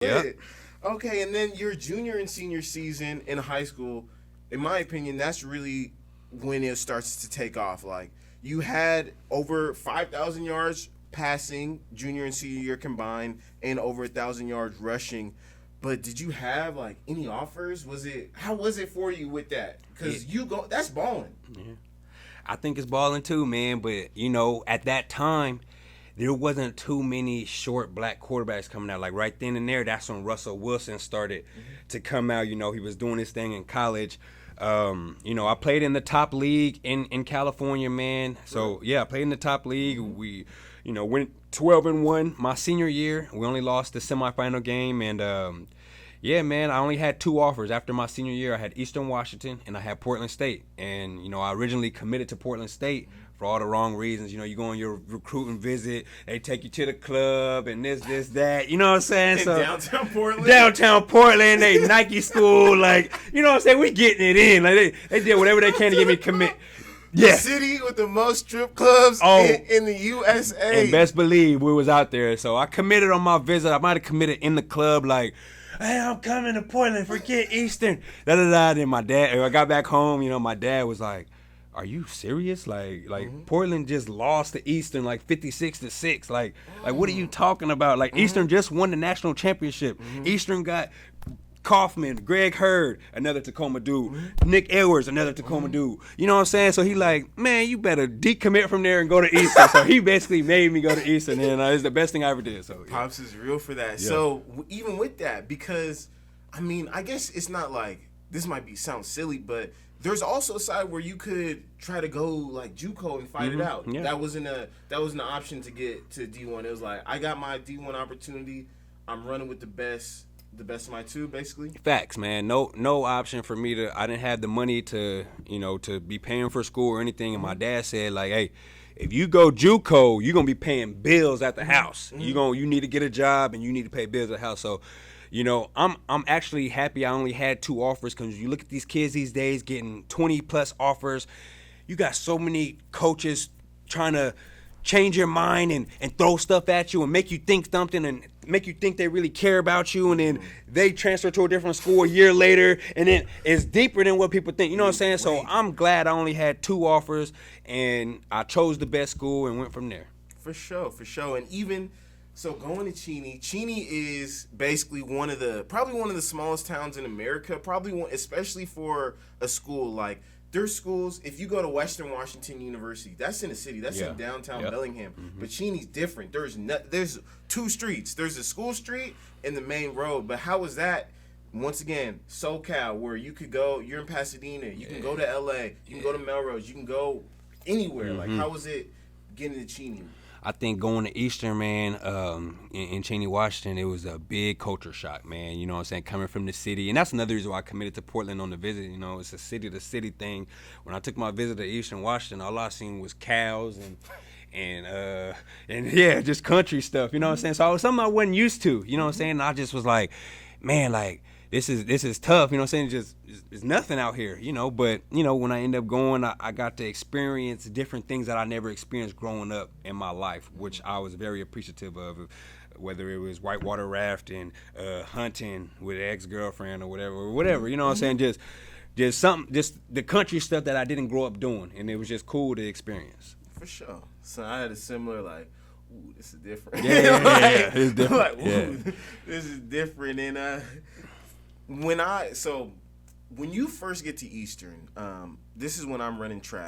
Yeah. Okay, and then your junior and senior season in high school, in my opinion, that's really when it starts to take off. Like you had over 5,000 yards passing junior and senior year combined, and over 1,000 yards rushing. But did you have like any offers? How was it for you with that? Because that's balling. Yeah. I think it's balling too, man. But at that time, there wasn't too many short black quarterbacks coming out. Like right then and there, that's when Russell Wilson started to come out. He was doing his thing in college. I played in the top league in California, man. So yeah, I played in the top league. We, went 12-1 my senior year. We only lost the semifinal game, and yeah, man, I only had two offers after my senior year. I had Eastern Washington and I had Portland State. And, I originally committed to Portland State for all the wrong reasons. You go on your recruiting visit, they take you to the club and this, that. You know what I'm saying? In so downtown Portland? Downtown Portland, they Nike school, like, you know what I'm saying? We getting it in. Like they did whatever they can to get me commit. Yeah. The city with the most strip clubs in the USA. And best believe we was out there. So I committed on my visit. I might have committed in the club, like, hey, I'm coming to Portland. Forget Eastern. Then my dad. I got back home. My dad was like, "Are you serious? Like Portland just lost to Eastern like 56-6. Like what are you talking about? Like Eastern just won the national championship. Eastern got Kaufman, Greg Hurd, another Tacoma dude. Nick Edwards, another Tacoma dude. You know what I'm saying? So he like, man, you better decommit from there and go to Eastern. So he basically made me go to Eastern, and it's the best thing I ever did. So yeah. Pops is real for that. Yeah. So even with that, because I guess it's not like this might sound silly, but there's also a side where you could try to go like JUCO and fight it out. Yeah. That wasn't an option to get to D1. It was like I got my D1 opportunity. I'm running with the best of my two, basically. Facts, man. No option for me to. I didn't have the money to to be paying for school or anything. And my dad said like, hey, if you go JUCO, you're gonna be paying bills at the house. You need to get a job and you need to pay bills at the house. So, I'm actually happy I only had two offers, because you look at these kids these days getting 20 plus offers. You got so many coaches trying to change your mind and throw stuff at you and make you think something and make you think they really care about you, and then they transfer to a different school a year later, and then it's deeper than what people think. You know what I'm saying? So I'm glad I only had two offers, and I chose the best school and went from there. For sure. And even so, going to Cheney is basically probably one of the smallest towns in America, especially for a school like. There's schools, if you go to Western Washington University, that's in the city. That's in downtown Bellingham. But Cheney's different. There's two streets. There's a school street and the main road. But how was that, once again, SoCal, where you could go, you're in Pasadena, you can go to L.A., you can go to Melrose, you can go anywhere. Like, how was it getting to Cheney? I think going to Eastern, man, in Cheney, Washington, it was a big culture shock, man. You know what I'm saying? Coming from the city. And that's another reason why I committed to Portland on the visit. It's a city-to-city thing. When I took my visit to Eastern Washington, all I seen was cows and yeah, just country stuff. You know what I'm saying? So it was something I wasn't used to. You know what I'm saying? And I just was like, man, like, this is tough, you know what I'm saying? Just it's nothing out here, But, when I end up going, I got to experience different things that I never experienced growing up in my life, which I was very appreciative of, whether it was whitewater rafting, hunting with an ex-girlfriend or whatever, you know what I'm saying? Just the country stuff that I didn't grow up doing, and it was just cool to experience. For sure. So I had a similar, like, ooh, this is different. Yeah, it's different. Like, ooh, this is different. And when you first get to Eastern, this is when I'm running track.